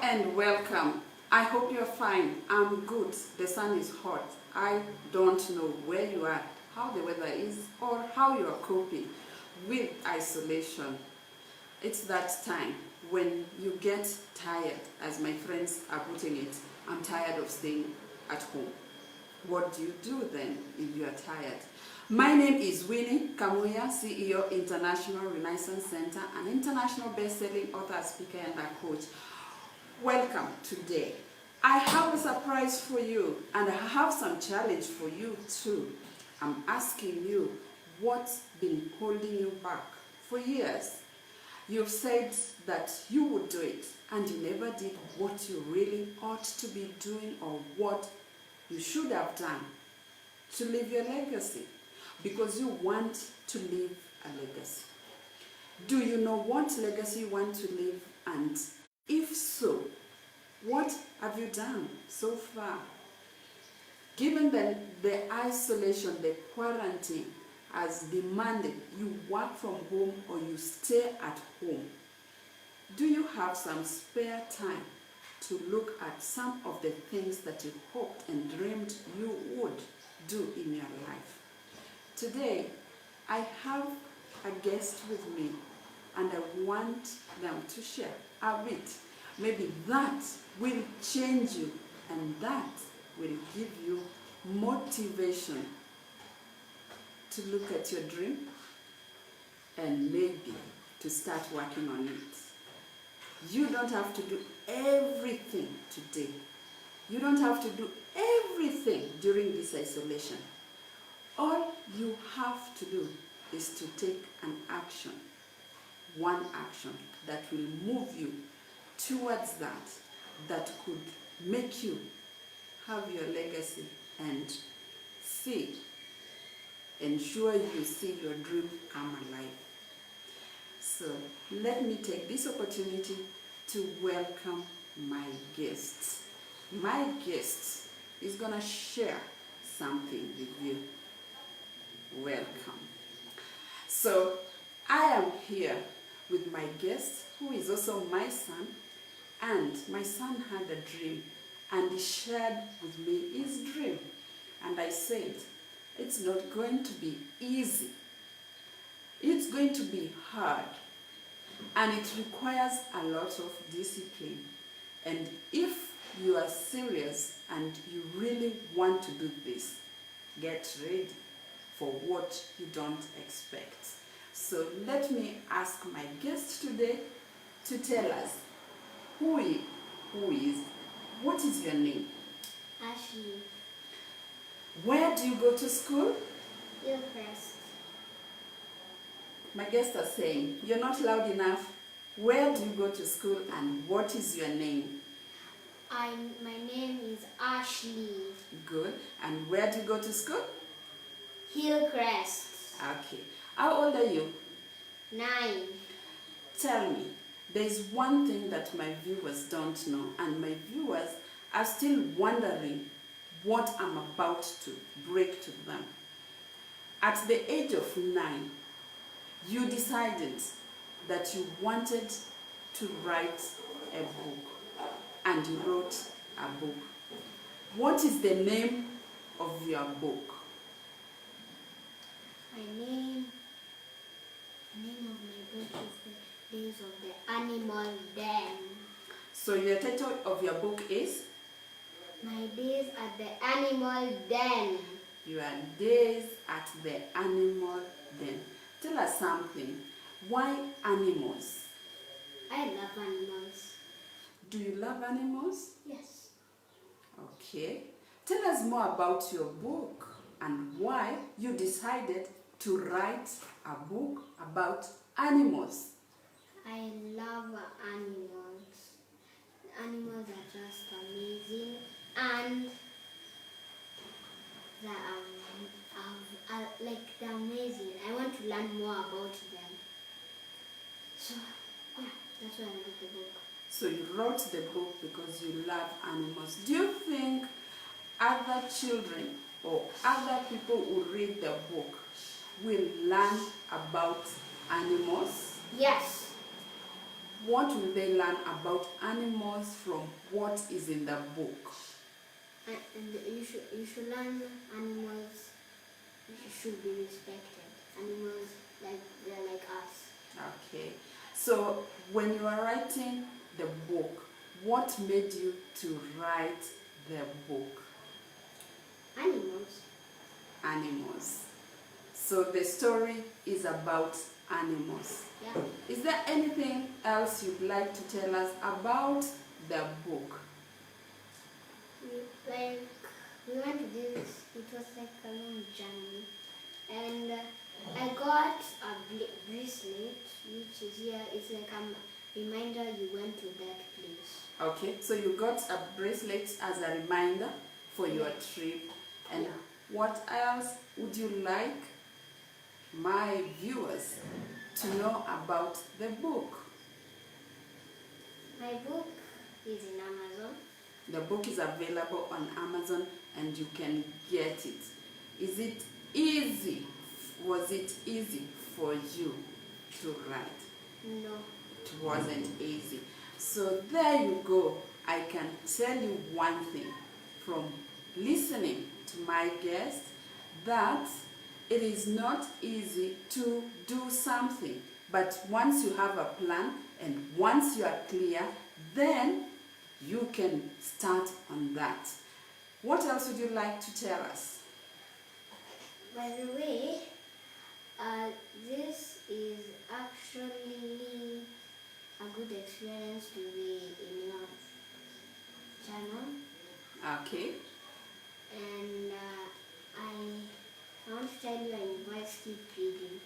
and welcome. I hope you're fine. I'm good. The sun is hot. I don't know where you are, how the weather is, or how you are coping with isolation. It's that time when you get tired, as my friends are putting it. I'm tired of staying at home. What do you do then if you are tired? My name is Winnie Kamuya, CEO, International Renaissance Center, an international best-selling author, speaker, and a coach. Welcome today. I have a surprise for you, and I have some challenge for you too. I'm asking you, what's been holding you back for years? You've said that you would do it, and you never did what you really ought to be doing or what you should have done to leave your legacy, because you want to leave a legacy. Do you know what legacy you want to leave? And if so, what have you done so far? Given that the isolation, the quarantine has demanded you work from home or you stay at home, do you have some spare time to look at some of the things that you hoped and dreamed you would do in your life? Today, I have a guest with me, and I want them to share a bit. Maybe that will change you, and that will give you motivation to look at your dream and maybe to start working on it. You don't have to do everything today. You don't have to do everything during this isolation. All you have to do is to take an action, one action that will move you towards that could make you have your legacy and ensure you see your dream come alive. So let me take this opportunity to welcome my guest. My guest is gonna share something with you. Welcome. So I am here with my guest, who is also my son, and my son had a dream, and he shared with me his dream. And I said, it's not going to be easy. It's going to be hard, and it requires a lot of discipline. And if you are serious and you really want to do this, get ready for what you don't expect. So let me ask my guest today to tell us who is, what is your name? Ashley. Where do you go to school? Hillcrest. My guests are saying, you're not loud enough. Where do you go to school and what is your name? My name is Ashley. Good. And where do you go to school? Hillcrest. Okay. How old are you? 9. Tell me, there's one thing that my viewers don't know, and my viewers are still wondering what I'm about to break to them. At the age of 9, you decided that you wanted to write a book, and you wrote a book. What is the name of your book? The name of my book is The Days of the Animal Den. So your title of your book is? My Days at the Animal Den. Your Days at the Animal Den. Tell us something. Why animals? I love animals. Do you love animals? Yes. Okay. Tell us more about your book and why you decided to write a book about animals. I love animals. Animals are just amazing, and they're amazing. I want to learn more about them. So yeah, that's why I wrote the book. So you wrote the book because you love animals. Do you think other children or other people who read the book will learn about animals? Yes. what will they learn about animals from what is in the book? And you should learn animals should be respected. Animals they're like us. Okay. So when you are writing the book, what made you to write the book? Animals. Animals. So the story is about animals. Yeah. Is there anything else you'd like to tell us about the book? We went to this, it was like a long journey, and I got a bracelet which is here. It's like a reminder you went to that place. Okay, so you got a bracelet as a reminder for your trip. And Yeah. what else would you like my viewers to know about the book? My book is in Amazon. The book is available on Amazon and you can get it. Is it easy? Was it easy for you to write? No. It wasn't easy. So there you go. I can tell you one thing from listening to my guest, that it is not easy to do something. But once you have a plan and once you are clear, then you can start on that. What else would you like to tell us? By the way, this is actually a good experience to be in your channel. Okay. And I want to tell you, I must keep reading.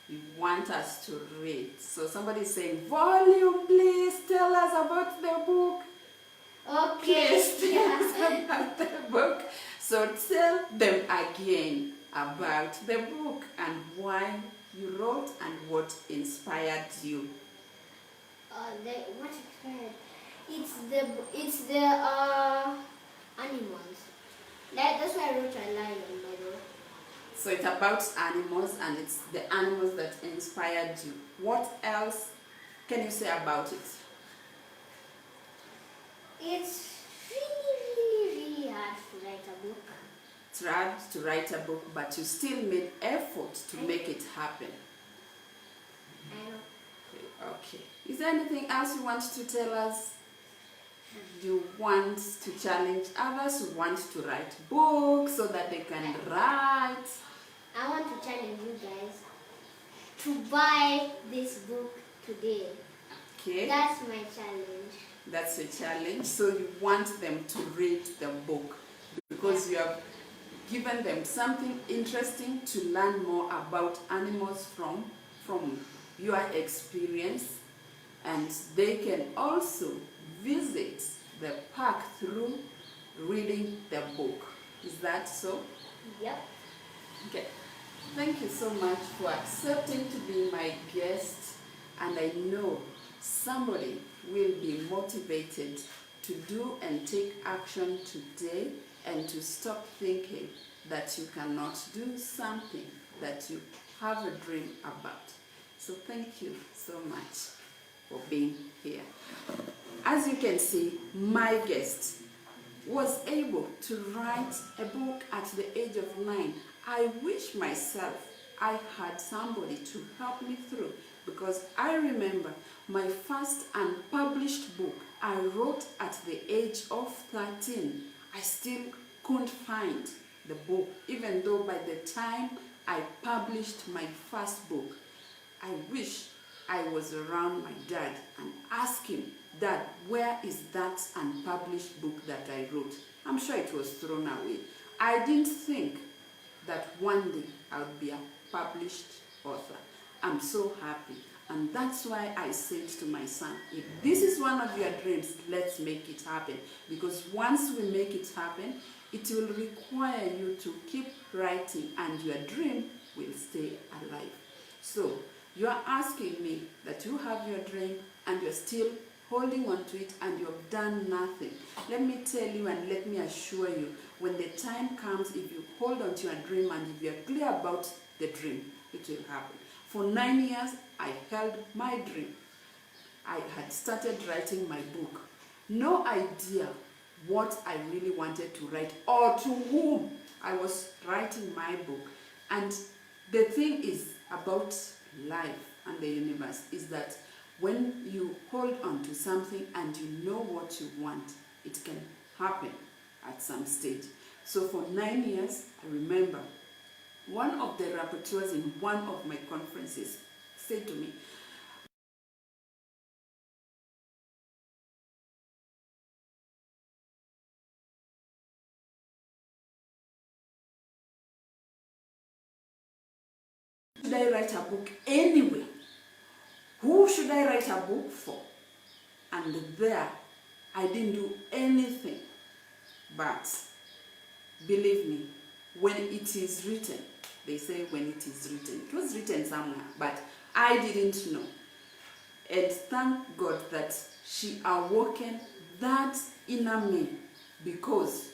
You want us to read. So somebody is saying, volume, please tell us about the book. Okay. Please tell us about the book. So tell them again about the book and why you wrote and what inspired you. What inspired? It's the animals. That's why I wrote a lion, by the way. So it's about animals and it's the animals that inspired you. What else can you say about it? It's really hard to write a book. It's hard to write a book, but you still made effort to make it happen. I know. Okay. Is there anything else you want to tell us? You want to challenge others who want to write books so that they can write? I want to challenge you guys to buy this book today. Okay. That's my challenge. That's a challenge. So you want them to read the book because you have given them something interesting to learn more about animals from your experience, and they can also visit the park through reading the book. Is that so? Yep. Okay. Thank you so much for accepting to be my guest, and I know somebody will be motivated to do and take action today and to stop thinking that you cannot do something that you have a dream about. So thank you so much for being here. As you can see, my guest was able to write a book at the age of 9. I wish myself I had somebody to help me through, because I remember my first unpublished book I wrote at the age of 13. I still couldn't find the book, even though by the time I published my first book, I wish I was around my dad and asked him, Dad, where is that unpublished book that I wrote? I'm sure it was thrown away. I didn't think that one day I would be a published author. I'm so happy. And that's why I said to my son, if this is one of your dreams, let's make it happen. Because once we make it happen, it will require you to keep writing and your dream will stay alive. So you are asking me that you have your dream and you're still holding on to it and you've done nothing. Let me tell you and let me assure you, when the time comes, if you hold on to your dream and if you're clear about the dream, it will happen. For 9 years, I held my dream. I had started writing my book. No idea what I really wanted to write or to whom I was writing my book. And the thing is about life and the universe is that when you hold on to something and you know what you want, it can happen at some stage. So for 9 years, I remember one of the rapporteurs in one of my conferences said to me, should I write a book anyway? Who should I write a book for? And there, I didn't do anything. But believe me, when it is written, they say when it is written, it was written somewhere, but I didn't know. And thank God that she awoken that inner me, because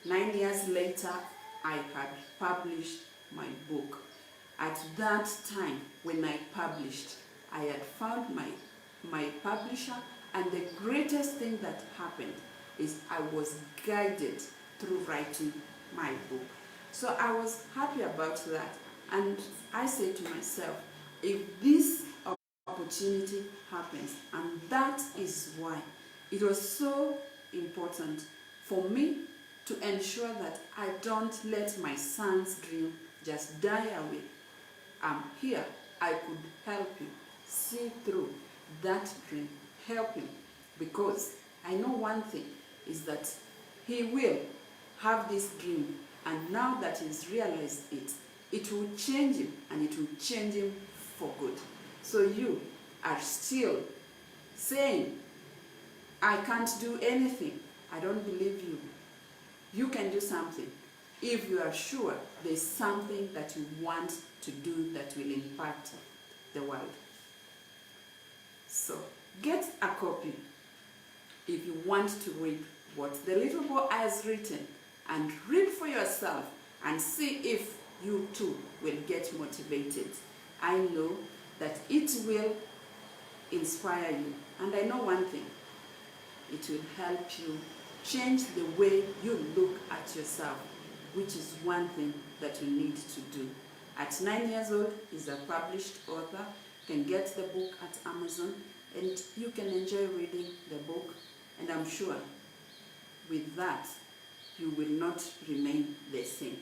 9 years later, I had published my book. At that time, when I published, I had found my publisher, and the greatest thing that happened is I was guided through writing my book. So I was happy about that, and I said to myself, if this opportunity happens, and that is why it was so important for me to ensure that I don't let my son's dream just die away. I'm here. I could help you see through that dream, help him, because I know one thing is that he will have this dream, and now that he's realized it, it will change him, and it will change him for good. So you are still saying, I can't do anything. I don't believe you. You can do something if you are sure there's something that you want to do that will impact the world. So get a copy if you want to read what the little boy has written, and read for yourself and see if you too will get motivated. I know that it will inspire you, and I know one thing, it will help you change the way you look at yourself, which is one thing that you need to do. At 9 years old, he's a published author. You can get the book at Amazon, and you can enjoy reading the book, and I'm sure with that, you will not remain the same.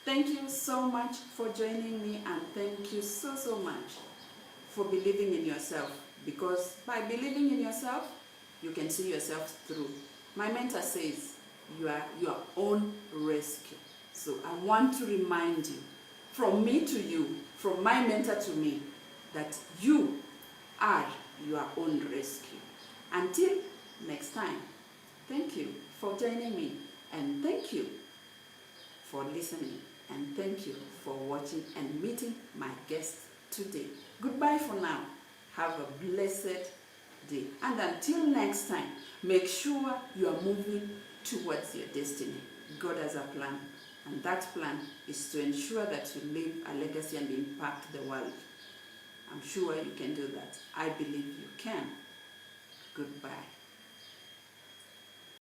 Thank you so much for joining me, and thank you so much for believing in yourself, because by believing in yourself, you can see yourself through. My mentor says, you are your own rescue. So I want to remind you, from me to you, from my mentor to me, that you are your own rescue. Until next time, thank you for joining me, and thank you for listening, and thank you for watching and meeting my guest today. Goodbye for now. Have a blessed day. And until next time, make sure you are moving towards your destiny. God has a plan, and that plan is to ensure that you leave a legacy and impact the world. I'm sure you can do that. I believe you can. Goodbye.